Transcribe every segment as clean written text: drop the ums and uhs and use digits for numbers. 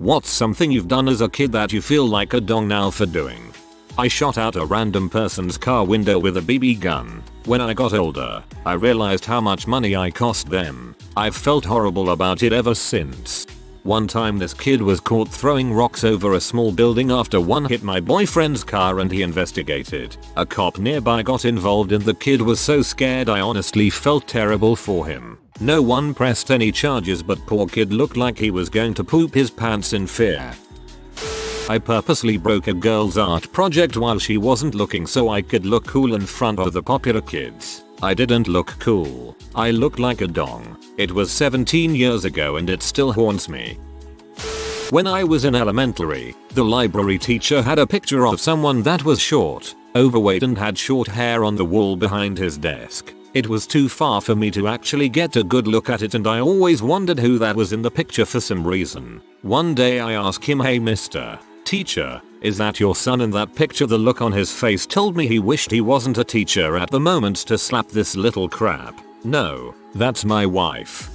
What's something you've done as a kid that you feel like a dong now for doing? I shot out a random person's car window with a BB gun. When I got older, I realized how much money I cost them. I've felt horrible about it ever since. One time this kid was caught throwing rocks over a small building after one hit my boyfriend's car and he investigated. A cop nearby got involved and the kid was so scared I honestly felt terrible for him. No one pressed any charges but poor kid looked like he was going to poop his pants in fear. I purposely broke a girl's art project while she wasn't looking so I could look cool in front of the popular kids. I didn't look cool. I looked like a dong. It was 17 years ago and it still haunts me. When I was in elementary, the library teacher had a picture of someone that was short, overweight and had short hair on the wall behind his desk. It was too far for me to actually get a good look at it and I always wondered who that was in the picture for some reason. One day I asked him, "Hey Mr. Teacher, is that your son in that picture?" The look on his face told me he wished he wasn't a teacher at the moment to slap this little crap. No, that's my wife.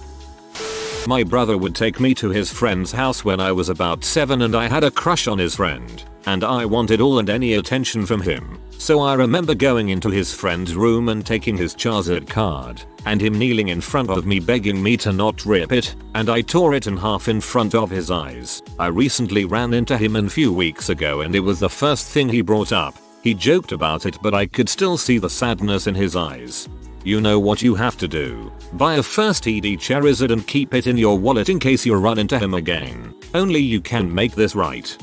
My brother would take me to his friend's house when I was about 7 and I had a crush on his friend, and I wanted all and any attention from him. So I remember going into his friend's room and taking his Charizard card, and him kneeling in front of me begging me to not rip it, and I tore it in half in front of his eyes. I recently ran into him a few weeks ago and it was the first thing he brought up. He joked about it but I could still see the sadness in his eyes. You know what you have to do. Buy a first ED Charizard and keep it in your wallet in case you run into him again. Only you can make this right.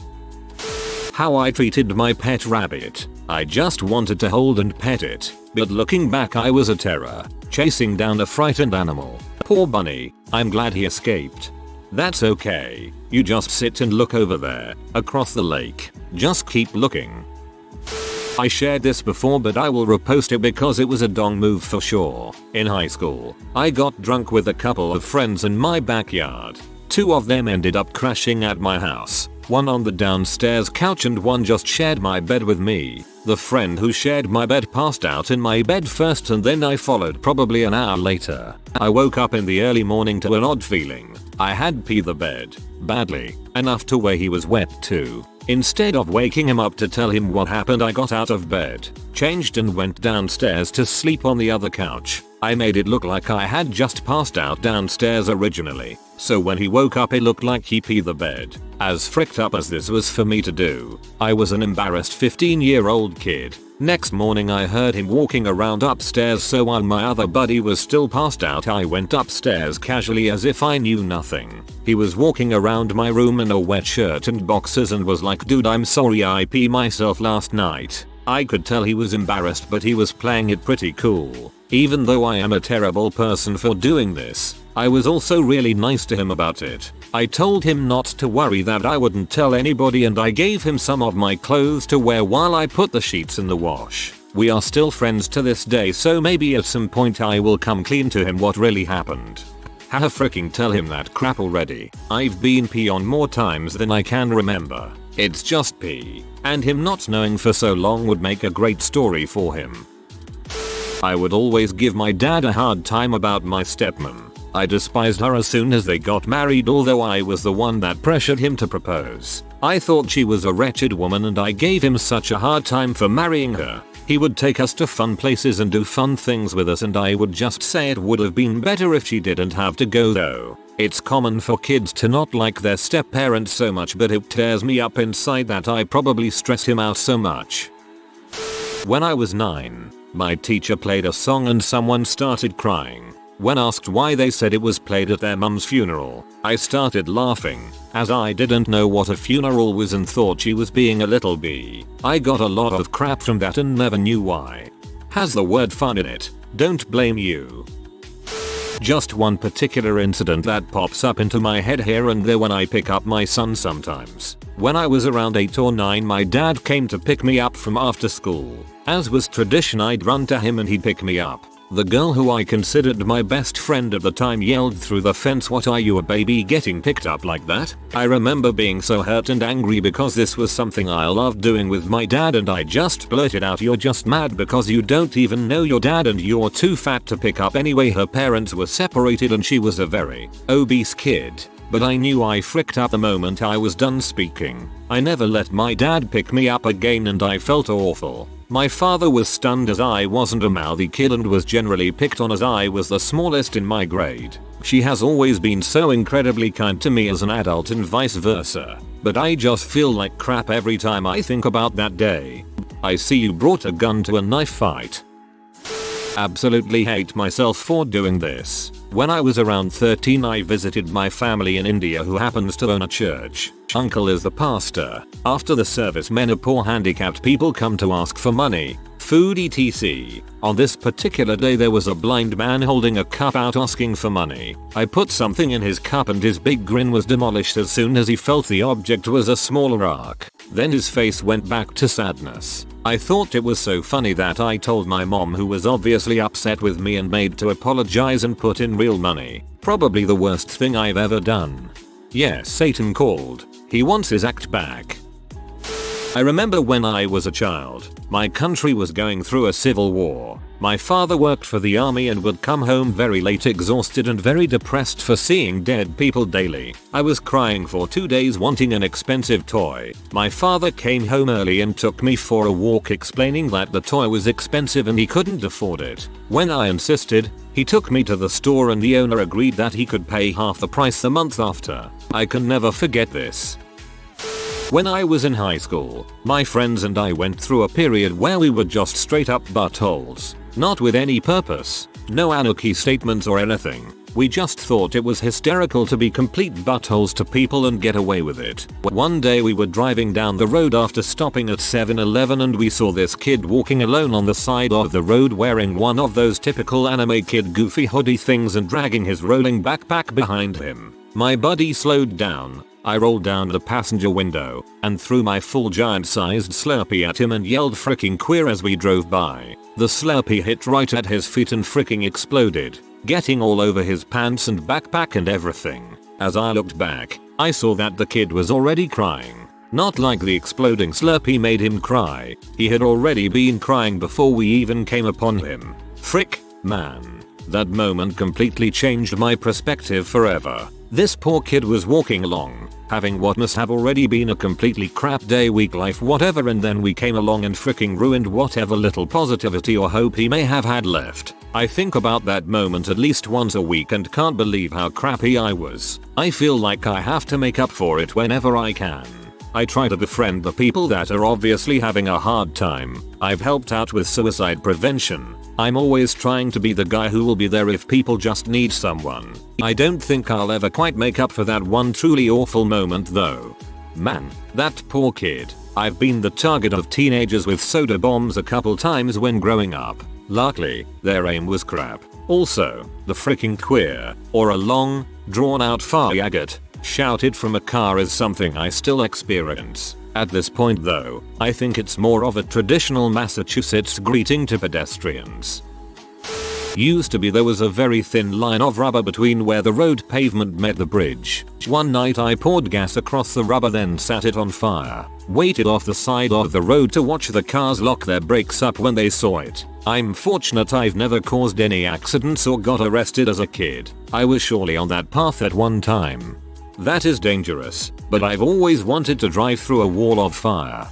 How I treated my pet rabbit. I just wanted to hold and pet it, but looking back I was a terror, chasing down a frightened animal. Poor bunny, I'm glad he escaped. That's okay, you just sit and look over there, across the lake. Just keep looking. I shared this before but I will repost it because it was a dong move for sure. In high school, I got drunk with a couple of friends in my backyard. Two of them ended up crashing at my house. One on the downstairs couch and one just shared my bed with me. The friend who shared my bed passed out in my bed first and then I followed probably an hour later. I woke up in the early morning to an odd feeling. I had peed the bed. Badly. Enough to where he was wet too. Instead of waking him up to tell him what happened I got out of bed, changed and went downstairs to sleep on the other couch. I made it look like I had just passed out downstairs originally, so when he woke up it looked like he peed the bed. As fricked up as this was for me to do, I was an embarrassed 15-year-old kid. Next morning I heard him walking around upstairs so while my other buddy was still passed out I went upstairs casually as if I knew nothing. He was walking around my room in a wet shirt and boxers and was like, "Dude, I'm sorry I peed myself last night." I could tell he was embarrassed but he was playing it pretty cool. Even though I am a terrible person for doing this, I was also really nice to him about it. I told him not to worry that I wouldn't tell anybody and I gave him some of my clothes to wear while I put the sheets in the wash. We are still friends to this day so maybe at some point I will come clean to him what really happened. Haha, freaking tell him that crap already. I've been pee on more times than I can remember. It's just pee. And him not knowing for so long would make a great story for him. I would always give my dad a hard time about my stepmom. I despised her as soon as they got married although I was the one that pressured him to propose. I thought she was a wretched woman and I gave him such a hard time for marrying her. He would take us to fun places and do fun things with us and I would just say it would have been better if she didn't have to go though. It's common for kids to not like their step-parents so much but it tears me up inside that I probably stress him out so much. When I was 9, my teacher played a song and someone started crying. When asked why they said it was played at their mum's funeral, I started laughing, as I didn't know what a funeral was and thought she was being a little bee. I got a lot of crap from that and never knew why. Has the word fun in it, don't blame you. Just one particular incident that pops up into my head here and there when I pick up my son sometimes. When I was around 8 or 9 my dad came to pick me up from after school. As was tradition I'd run to him and he'd pick me up. The girl who I considered my best friend at the time yelled through the fence, "What, are you a baby getting picked up like that?" I remember being so hurt and angry because this was something I loved doing with my dad and I just blurted out, "You're just mad because you don't even know your dad and you're too fat to pick up anyway." Her parents were separated and she was a very obese kid. but I knew I fricked up the moment I was done speaking. I never let my dad pick me up again and I felt awful. My father was stunned as I wasn't a mouthy kid and was generally picked on as I was the smallest in my grade. She has always been so incredibly kind to me as an adult and vice versa, but I just feel like crap every time I think about that day. I see you brought a gun to a knife fight. Absolutely hate myself for doing this. When I was around 13 I visited my family in India who happens to own a church. Uncle is the pastor. After the service many poor handicapped people come to ask for money, food etc. On this particular day there was a blind man holding a cup out asking for money. I put something in his cup and his big grin was demolished as soon as he felt the object was a small rock. Then his face went back to sadness. I thought it was so funny that I told my mom, who was obviously upset with me and made to apologize and put in real money. Probably the worst thing I've ever done. Yes, Satan called. He wants his act back. I remember when I was a child, my country was going through a civil war. My father worked for the army and would come home very late exhausted and very depressed for seeing dead people daily. I was crying for 2 days wanting an expensive toy. My father came home early and took me for a walk explaining that the toy was expensive and he couldn't afford it. When I insisted, he took me to the store and the owner agreed that he could pay half the price the month after. I can never forget this. When I was in high school, my friends and I went through a period where we were just straight up buttholes. Not with any purpose, no anarchy statements or anything. We just thought it was hysterical to be complete buttholes to people and get away with it. One day we were driving down the road after stopping at 7-Eleven and we saw this kid walking alone on the side of the road wearing one of those typical anime kid goofy hoodie things and dragging his rolling backpack behind him. My buddy slowed down. I rolled down the passenger window and threw my full giant-sized Slurpee at him and yelled fricking queer as we drove by. The Slurpee hit right at his feet and fricking exploded, getting all over his pants and backpack and everything. As I looked back, I saw that the kid was already crying. Not like the exploding Slurpee made him cry, he had already been crying before we even came upon him. Frick, man. That moment completely changed my perspective forever. This poor kid was walking along, having what must have already been a completely crap day, week, life, whatever, and then we came along and fricking ruined whatever little positivity or hope he may have had left. I think about that moment at least once a week and can't believe how crappy I was. I feel like I have to make up for it whenever I can. I try to befriend the people that are obviously having a hard time. I've helped out with suicide prevention. I'm always trying to be the guy who will be there if people just need someone. I don't think I'll ever quite make up for that one truly awful moment though. Man, that poor kid. I've been the target of teenagers with soda bombs a couple times when growing up. Luckily, their aim was crap. Also, the freaking queer, or a long, drawn out faggot, shouted from a car is something I still experience. At this point though, I think it's more of a traditional Massachusetts greeting to pedestrians. Used to be there was a very thin line of rubber between where the road pavement met the bridge. One night I poured gas across the rubber, then set it on fire. Waited off the side of the road to watch the cars lock their brakes up when they saw it. I'm fortunate I've never caused any accidents or got arrested as a kid. I was surely on that path at one time. That is dangerous, but I've always wanted to drive through a wall of fire.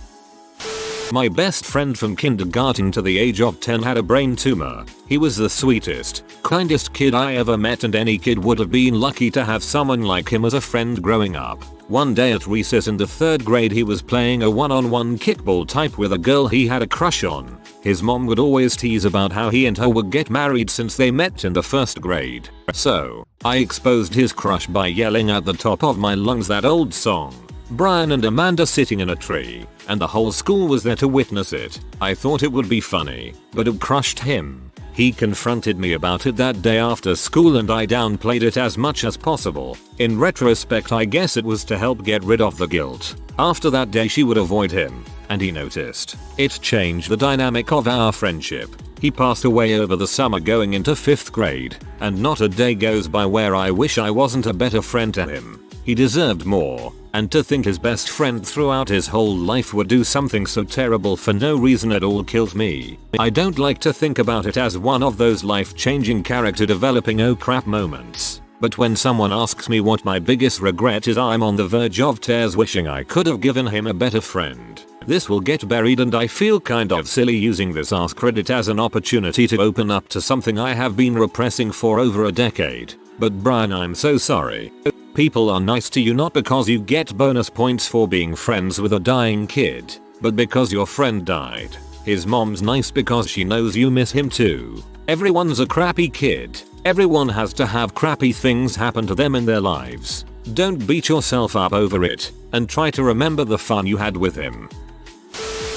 My best friend from kindergarten to the age of 10 had a brain tumor. He was the sweetest, kindest kid I ever met, and any kid would have been lucky to have someone like him as a friend growing up. One day at recess in the 3rd grade he was playing a one-on-one kickball type with a girl he had a crush on. His mom would always tease about how he and her would get married since they met in the 1st grade. So, I exposed his crush by yelling at the top of my lungs that old song, Brian and Amanda Sitting in a Tree, and the whole school was there to witness it. I thought it would be funny, but it crushed him. He confronted me about it that day after school and I downplayed it as much as possible. In retrospect, I guess it was to help get rid of the guilt. After that day she would avoid him, and he noticed. It changed the dynamic of our friendship. He passed away over the summer going into 5th grade, and not a day goes by where I wish I wasn't a better friend to him. He deserved more, and to think his best friend throughout his whole life would do something so terrible for no reason at all kills me. I don't like to think about it as one of those life-changing character developing oh crap moments. But when someone asks me what my biggest regret is, I'm on the verge of tears wishing I could have given him a better friend. This will get buried and I feel kind of silly using this ask credit as an opportunity to open up to something I have been repressing for over a decade. But Brian, I'm so sorry. People are nice to you not because you get bonus points for being friends with a dying kid, but because your friend died. His mom's nice because she knows you miss him too. Everyone's a crappy kid. Everyone has to have crappy things happen to them in their lives. Don't beat yourself up over it, and try to remember the fun you had with him.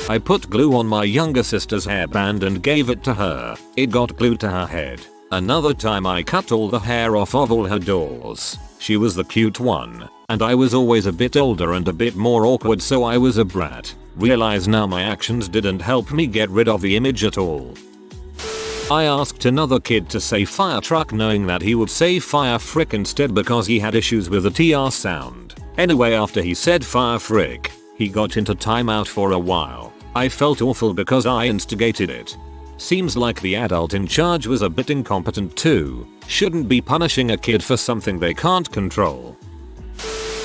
I put glue on my younger sister's hairband and gave it to her. It got glued to her head. Another time I cut all the hair off of all her dolls. She was the cute one, and I was always a bit older and a bit more awkward, so I was a brat. Realize now my actions didn't help me get rid of the image at all. I asked another kid to say fire truck knowing that he would say fire frick instead because he had issues with the TR sound. Anyway, after he said fire frick, he got into timeout for a while. I felt awful because I instigated it. Seems like the adult in charge was a bit incompetent too. Shouldn't be punishing a kid for something they can't control.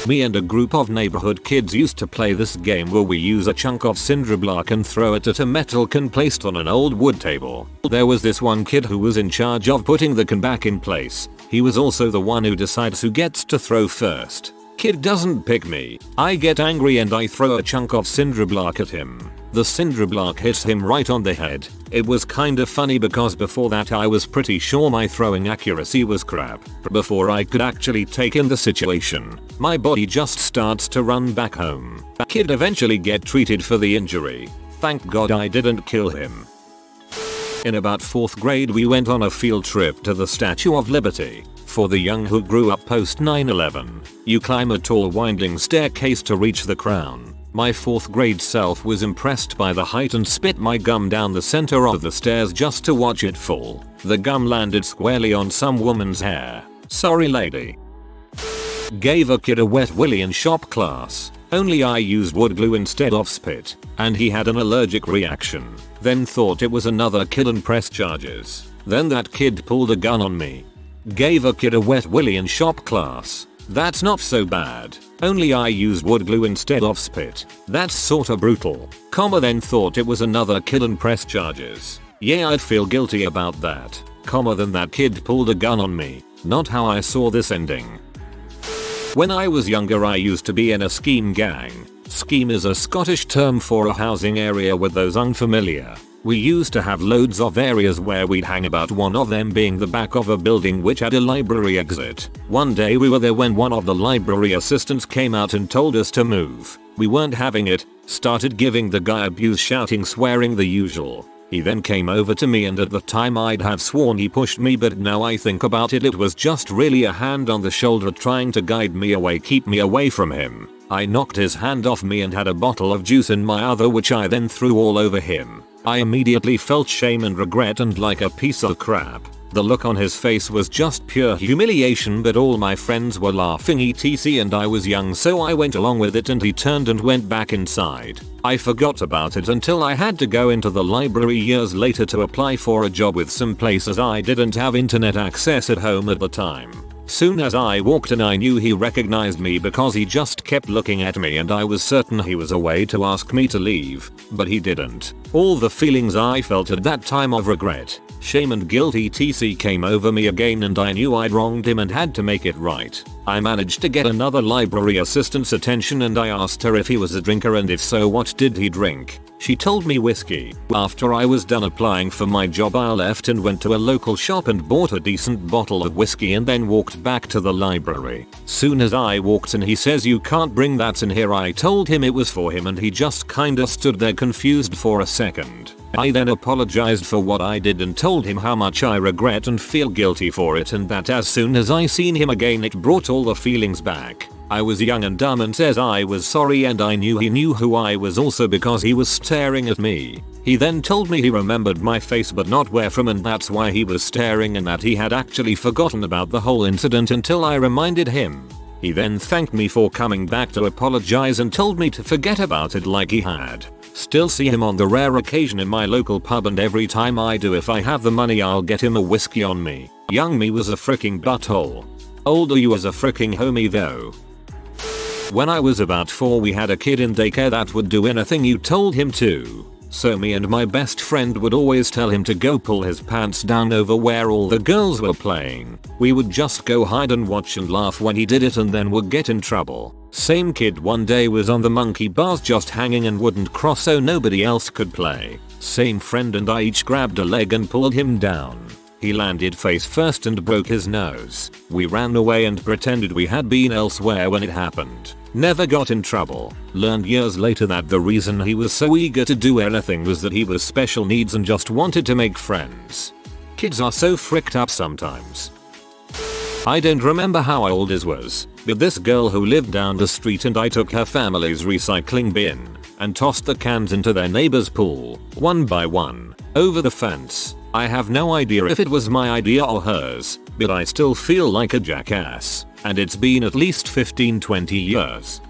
Me and a group of neighborhood kids used to play this game where we use a chunk of cinder block and throw it at a metal can placed on an old wood table. There was this one kid who was in charge of putting the can back in place. He was also the one who decides who gets to throw first. Kid doesn't pick me. I get angry and I throw a chunk of cinder block at him. The cinder block hits him right on the head. It was kinda funny because before that I was pretty sure my throwing accuracy was crap. Before I could actually take in the situation, my body just starts to run back home. Kid eventually get treated for the injury. Thank God I didn't kill him. In about 4th grade we went on a field trip to the Statue of Liberty. For the young who grew up post 9/11, you climb a tall winding staircase to reach the crown. My 4th grade self was impressed by the height and spit my gum down the center of the stairs just to watch it fall. The gum landed squarely on some woman's hair. Sorry lady. Gave a kid a wet willy in shop class. Only I used wood glue instead of spit, and he had an allergic reaction. Then thought it was another kid and pressed charges. Then that kid pulled a gun on me. Gave a kid a wet willy in shop class. That's not so bad. Only I used wood glue instead of spit. That's sorta brutal. Then thought it was another kid and pressed charges. Yeah, I'd feel guilty about that. Then that kid pulled a gun on me. Not how I saw this ending. When I was younger I used to be in a scheme gang. Scheme is a Scottish term for a housing area with those unfamiliar. We used to have loads of areas where we'd hang about, one of them being the back of a building which had a library exit. One day we were there when one of the library assistants came out and told us to move. We weren't having it, started giving the guy abuse, shouting, swearing, the usual. He then came over to me and at the time I'd have sworn he pushed me, but now I think about it, it was just really a hand on the shoulder trying to guide me away, keep me away from him. I knocked his hand off me and had a bottle of juice in my other which I then threw all over him. I immediately felt shame and regret and like a piece of crap. The look on his face was just pure humiliation, but all my friends were laughing etc and I was young so I went along with it and he turned and went back inside. I forgot about it until I had to go into the library years later to apply for a job with some places I didn't have internet access at home at the time. Soon as I walked in I knew he recognized me because he just kept looking at me and I was certain he was away to ask me to leave, but he didn't. All the feelings I felt at that time of regret, shame and guilt etc came over me again and I knew I'd wronged him and had to make it right. I managed to get another library assistant's attention and I asked her if he was a drinker and if so what did he drink. She told me whiskey. After I was done applying for my job I left and went to a local shop and bought a decent bottle of whiskey and then walked back to the library. Soon as I walked in he says, "You can't bring that in here." I told him it was for him and he just kinda stood there confused for a second. I then apologized for what I did and told him how much I regret and feel guilty for it and that as soon as I seen him again it brought all the feelings back. I was young and dumb and says I was sorry and I knew he knew who I was also because he was staring at me. He then told me he remembered my face but not where from and that's why he was staring and that he had actually forgotten about the whole incident until I reminded him. He then thanked me for coming back to apologize and told me to forget about it like he had. Still see him on the rare occasion in my local pub and every time I do if I have the money I'll get him a whiskey on me. Young me was a freaking butthole. Older you as a freaking homie though. When I was about 4 we had a kid in daycare that would do anything you told him to. So me and my best friend would always tell him to go pull his pants down over where all the girls were playing. We would just go hide and watch and laugh when he did it and then would get in trouble. Same kid one day was on the monkey bars just hanging and wouldn't cross so nobody else could play. Same friend and I each grabbed a leg and pulled him down. He landed face first and broke his nose. We ran away and pretended we had been elsewhere when it happened. Never got in trouble. Learned years later that the reason he was so eager to do anything was that he was special needs and just wanted to make friends. Kids are so fricked up sometimes. I don't remember how old this was, but this girl who lived down the street and I took her family's recycling bin and tossed the cans into their neighbor's pool, one by one, over the fence. I have no idea if it was my idea or hers, but I still feel like a jackass, and it's been at least 15-20 years.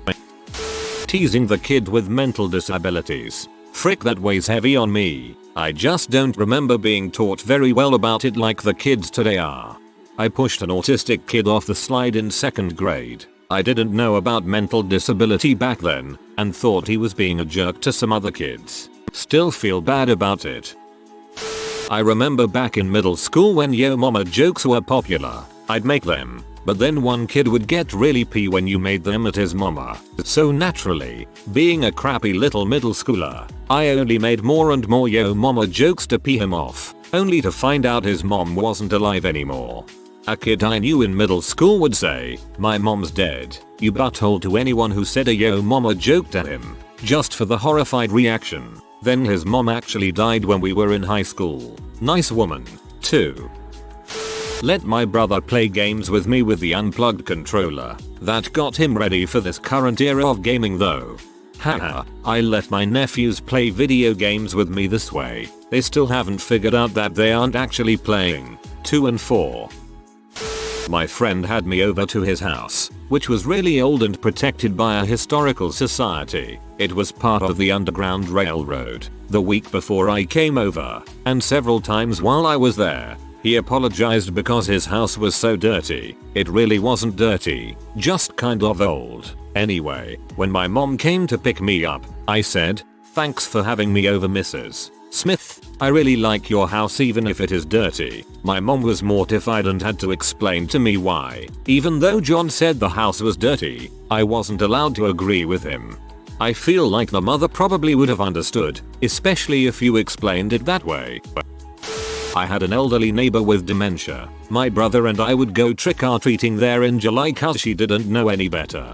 Teasing the kid with mental disabilities. Frick, that weighs heavy on me. I just don't remember being taught very well about it like the kids today are. I pushed an autistic kid off the slide in 2nd grade. I didn't know about mental disability back then, and thought he was being a jerk to some other kids. Still feel bad about it. I remember back in middle school when yo mama jokes were popular. I'd make them, but then one kid would get really pee when you made them at his mama. So naturally, being a crappy little middle schooler, I only made more and more yo mama jokes to pee him off, only to find out his mom wasn't alive anymore. A kid I knew in middle school would say, "My mom's dead," you butthole to anyone who said a yo mama joke to him, just for the horrified reaction. Then his mom actually died when we were in high school. Nice woman, too. Let my brother play games with me with the unplugged controller. That got him ready for this current era of gaming though. Haha, I let my nephews play video games with me this way. They still haven't figured out that they aren't actually playing. 2 and 4. My friend had me over to his house, which was really old and protected by a historical society. It was part of the Underground Railroad. The week before I came over, and several times while I was there, he apologized because his house was so dirty. It really wasn't dirty, just kind of old. Anyway, when my mom came to pick me up, I said, "Thanks for having me over, Mrs. Smith. I really like your house even if it is dirty." My mom was mortified and had to explain to me why. Even though John said the house was dirty, I wasn't allowed to agree with him. I feel like the mother probably would have understood, especially if you explained it that way. I had an elderly neighbor with dementia. My brother and I would go trick-or-treating there in July cause she didn't know any better.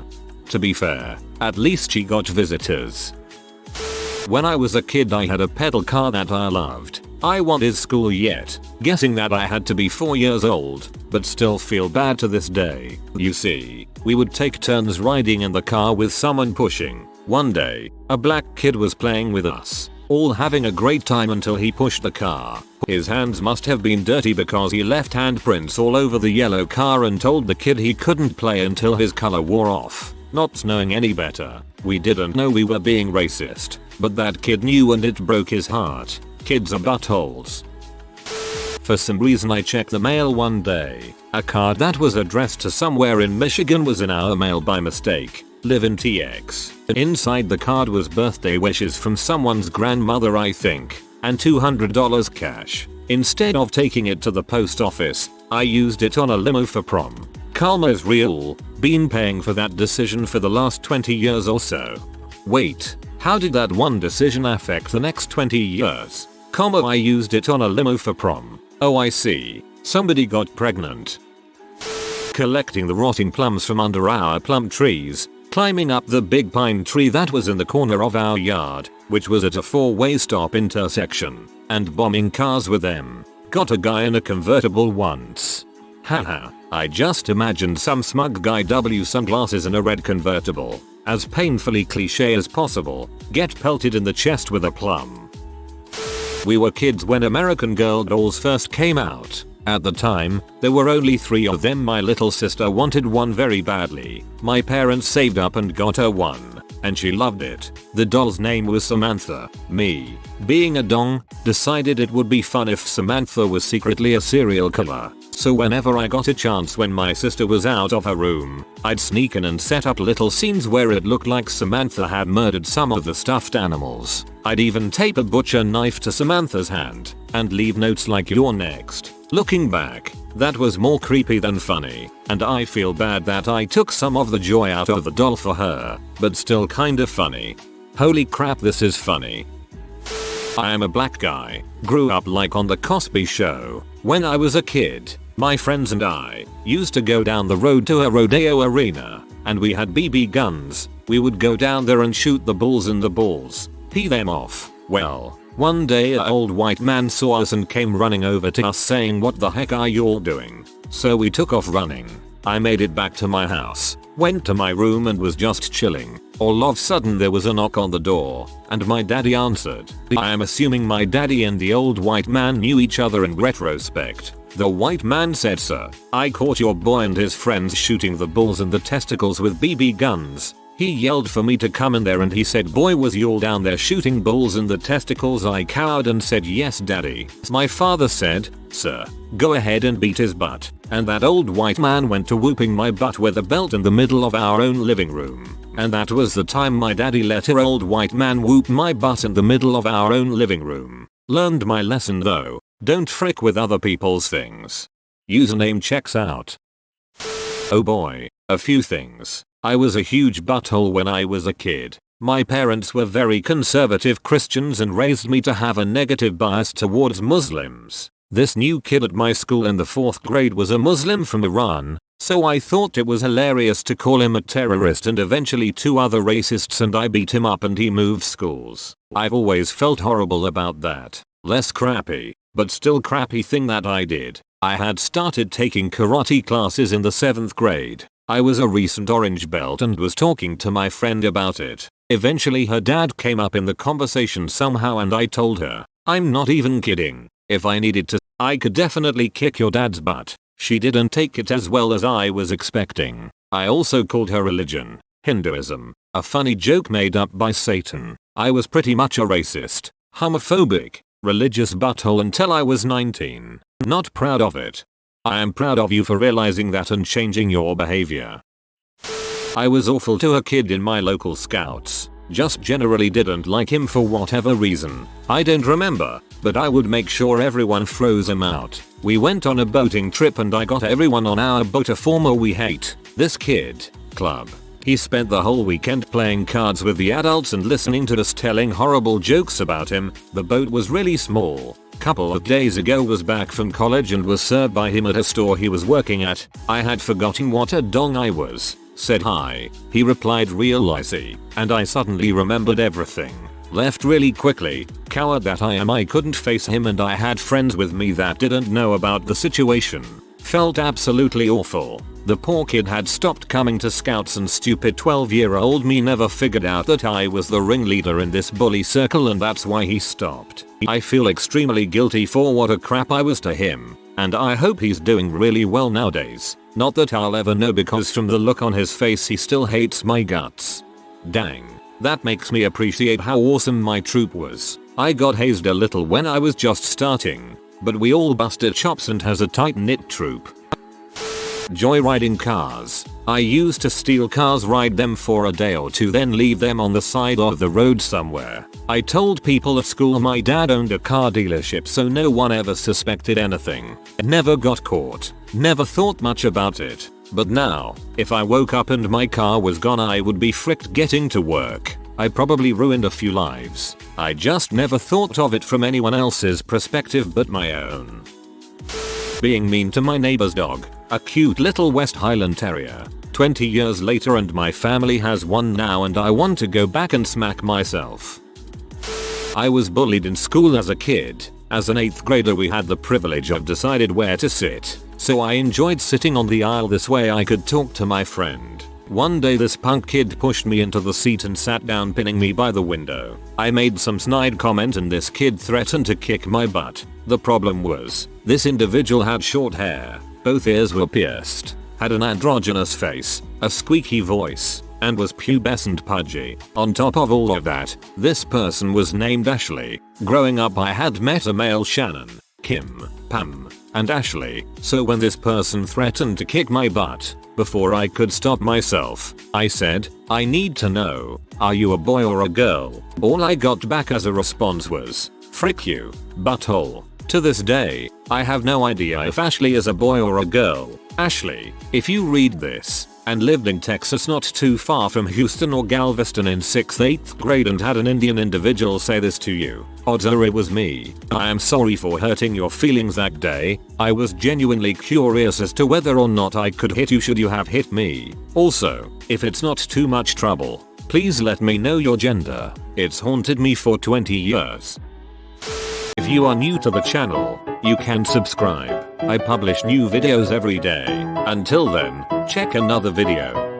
To be fair, at least she got visitors. When I was a kid I had a pedal car that I loved. I wanted school yet, guessing that I had to be 4 years old, but still feel bad to this day. You see, we would take turns riding in the car with someone pushing. One day, a black kid was playing with us, all having a great time until he pushed the car. His hands must have been dirty because he left handprints all over the yellow car and told the kid he couldn't play until his color wore off. Not knowing any better, we didn't know we were being racist, but that kid knew and it broke his heart. Kids are buttholes. For some reason I checked the mail one day. A card that was addressed to somewhere in Michigan was in our mail by mistake. Live in TX. Inside the card was birthday wishes from someone's grandmother I think, and $200 cash. Instead of taking it to the post office, I used it on a limo for prom. Karma is real. Been paying for that decision for the last 20 years or so. Wait, how did that one decision affect the next 20 years? I used it on a limo for prom. Oh, I see. Somebody got pregnant. Collecting the rotting plums from under our plum trees. Climbing up the big pine tree that was in the corner of our yard, which was at a 4-way stop intersection. And bombing cars with them. Got a guy in a convertible once. Haha, I just imagined some smug guy W sunglasses in a red convertible. As painfully cliche as possible, get pelted in the chest with a plum. We were kids when American Girl dolls first came out. At the time, there were only 3 of them. My little sister wanted one very badly. My parents saved up and got her one, and she loved it. The doll's name was Samantha. Me, being a dong, decided it would be fun if Samantha was secretly a serial killer. So whenever I got a chance when my sister was out of her room, I'd sneak in and set up little scenes where it looked like Samantha had murdered some of the stuffed animals. I'd even tape a butcher knife to Samantha's hand and leave notes like "You're next." Looking back, that was more creepy than funny, and I feel bad that I took some of the joy out of the doll for her, but still kinda funny. Holy crap, this is funny. I am a black guy, grew up like on the Cosby Show. When I was a kid, my friends and I used to go down the road to a rodeo arena, and we had BB guns. We would go down there and shoot the bulls and the balls, pee them off. Well, one day an old white man saw us and came running over to us saying, "What the heck are you all doing?" So we took off running. I made it back to my house, went to my room and was just chilling. All of a sudden there was a knock on the door, and my daddy answered. I am assuming my daddy and the old white man knew each other in retrospect. The white man said, "Sir, I caught your boy and his friends shooting the bulls and the testicles with BB guns." He yelled for me to come in there and he said, "Boy, was you all down there shooting bulls and the testicles?" I cowered and said, "Yes, daddy." My father said, "Sir, go ahead and beat his butt." And that old white man went to whooping my butt with a belt in the middle of our own living room. And that was the time my daddy let her old white man whoop my butt in the middle of our own living room. Learned my lesson though. Don't frick with other people's things. Username checks out. Oh boy, a few things. I was a huge butthole when I was a kid. My parents were very conservative Christians and raised me to have a negative bias towards Muslims. This new kid at my school in the 4th grade was a Muslim from Iran, so I thought it was hilarious to call him a terrorist and eventually 2 other racists, and I beat him up and he moved schools. I've always felt horrible about that. Less crappy, but still crappy thing that I did. I had started taking karate classes in the 7th grade. I was a recent orange belt and was talking to my friend about it. Eventually her dad came up in the conversation somehow and I told her, "I'm not even kidding. If I needed to, I could definitely kick your dad's butt." She didn't take it as well as I was expecting. I also called her religion, Hinduism, a funny joke made up by Satan. I was pretty much a racist, homophobic, religious butthole until I was 19. Not proud of it. I am proud of you for realizing that and changing your behavior. I was awful to a kid in my local scouts. Just generally didn't like him for whatever reason. I don't remember, but I would make sure everyone froze him out. We went on a boating trip and I got everyone on our boat a former we hate this kid club. He spent the whole weekend playing cards with the adults and listening to us telling horrible jokes about him. The boat was really small. Couple of days ago was back from college and was served by him at a store he was working at. I had forgotten what a dong I was. Said hi. He replied real icy, and I suddenly remembered everything. Left really quickly. Coward that I am, I couldn't face him and I had friends with me that didn't know about the situation. Felt absolutely awful. The poor kid had stopped coming to scouts and stupid 12-year-old me never figured out that I was the ringleader in this bully circle and that's why he stopped. I feel extremely guilty for what a crap I was to him, and I hope he's doing really well nowadays. Not that I'll ever know because from the look on his face he still hates my guts. Dang. That makes me appreciate how awesome my troop was. I got hazed a little when I was just starting, but we all busted chops and has a tight-knit troop. Joyriding cars. I used to steal cars, ride them for a day or two, then leave them on the side of the road somewhere. I told people at school my dad owned a car dealership so no one ever suspected anything. Never got caught. Never thought much about it. But now, if I woke up and my car was gone, I would be fricked getting to work. I probably ruined a few lives. I just never thought of it from anyone else's perspective but my own. Being mean to my neighbor's dog, a cute little West Highland Terrier. 20 years later and my family has one now and I want to go back and smack myself. I was bullied in school as a kid. As an 8th grader we had the privilege of decided where to sit, so I enjoyed sitting on the aisle, this way I could talk to my friend. One day this punk kid pushed me into the seat and sat down, pinning me by the window. I made some snide comment and this kid threatened to kick my butt. The problem was, this individual had short hair, both ears were pierced, had an androgynous face, a squeaky voice, and was pubescent pudgy. On top of all of that, this person was named Ashley. Growing up I had met a male Shannon, Kim, Pam, and Ashley, so when this person threatened to kick my butt, before I could stop myself, I said, I need to know, are you a boy or a girl? All I got back as a response was, frick you, butthole. To this day, I have no idea if Ashley is a boy or a girl. Ashley, if you read this, and lived in Texas not too far from Houston or Galveston in 6th 8th grade and had an Indian individual say this to you, odds are it was me. I am sorry for hurting your feelings that day. I was genuinely curious as to whether or not I could hit you should you have hit me. Also, if it's not too much trouble, please let me know your gender. It's haunted me for 20 years. If you are new to the channel, you can subscribe. I publish new videos every day. Until then, check another video.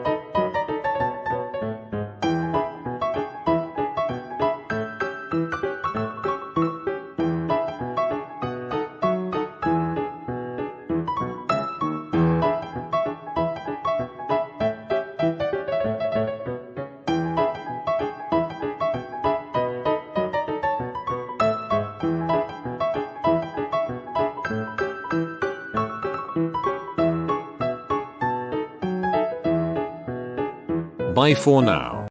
Bye for now.